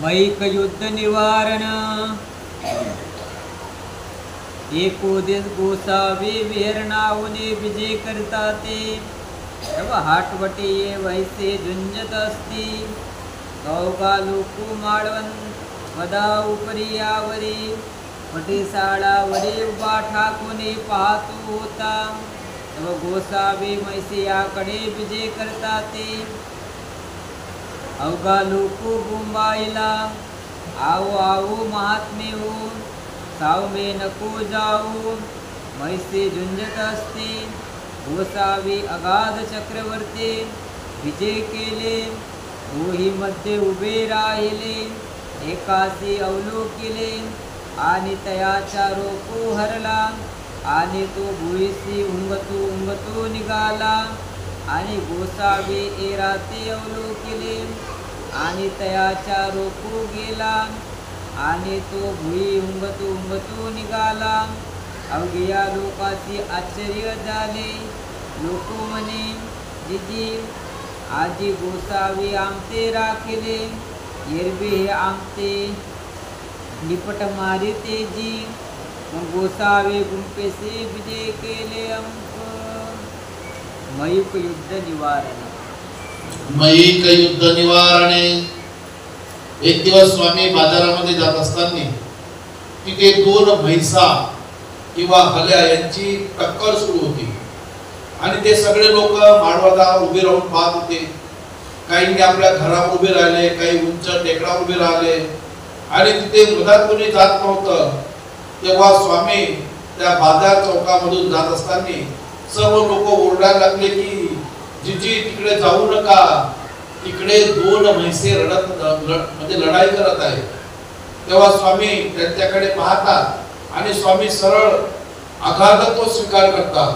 Mac युद्ध निवारण एकोदेश गोसावी विहरणावने विजय करता ते तव हाटवटे ये वैसे झुंजत असती गौगा लोकू माळवन वदा उपरी यावरी पटेसाळावरी उभा ठाकूने पाहतो होता तव गोसावी मैसे याकडे विजय करता ते अवघा लोकू बुंबाईला आओ आओ महात्मे हो साव में नको जाऊ मैसे झुंजत असते गोसावी अगाध चक्रवर्ती विजय केले तोही मध्ये उभे राहिले एकासी अवलोकिले आणि तयाचा रोको हरला आणि तो भुईसी उंगतू निघाला आणि गोसावी एराते अवलोकिले आणि तयाचा रोको गेला आणि तो भुई उंगतू निघाला अवघ्या लोकांची आश्चर्य झाले लोक म्हणे जिजी आजी गोसावी आमते राखिले एरबी हे आमते निपट मारी तेजी मग गोसावी गुंपेसे विजय केले अंक मयूक युद्ध निवारण मयीक युद्ध निवारणे। एक दिवस स्वामी बाजारामध्ये जात असताना तिथे दोन म्हैसा किंवा हल्या यांची टक्कर सुरू होती आणि ते सगळे लोक माळवादा उभे राहून पाहत होते। काही आपल्या घरावर उभे राहिले, काही उंच टेकडावर उभे राहिले आणि तिथे मधात कोणी जात नव्हतं। तेव्हा स्वामी त्या बाजार चौकामधून जात असताना सर्व लोक ओरडायला लागले की जिजी तिकडे जाऊ नका, तिकडे दोन म्हैसे म्हणजे लढाई करत आहेत। तेव्हा स्वामी त्यांच्याकडे पाहतात आणि स्वामी सरळ अगाधत्व स्वीकार करतात।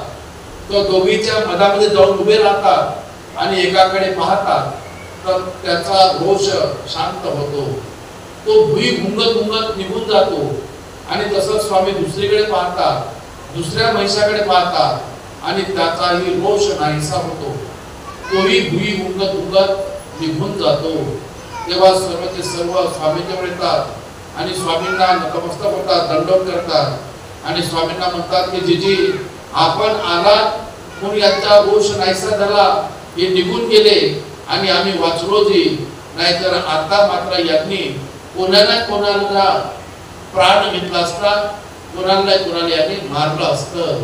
तो दोघीच्या मधामध्ये जाऊन उभे राहतात आणि एकाकडे पाहतात तर त्याचा रोष शांत होतो, तो भुई घुंगत निघून जातो आणि तसंच स्वामी दुसरीकडे पाहतात, दुसऱ्या म्हैसाकडे पाहतात आणि त्याचाही रोष नाहीसा होतो, तोही भुई घुंगत निघून जातो। तेव्हा सर्वचे सर्व स्वामींकडे येतात आणि स्वामींना नतमस्तक होतात, दंडवत करतात आणि स्वामींना म्हणतात की जिजी आपण आलात म्हणून यांचा रोष नाहीसा झाला, हे निघून गेले आणि आम्ही वाचलो जी, नाहीतर आता मात्र यांनी कोणाला प्राण घेतला असता, कोणाला यांनी मारलं असतं।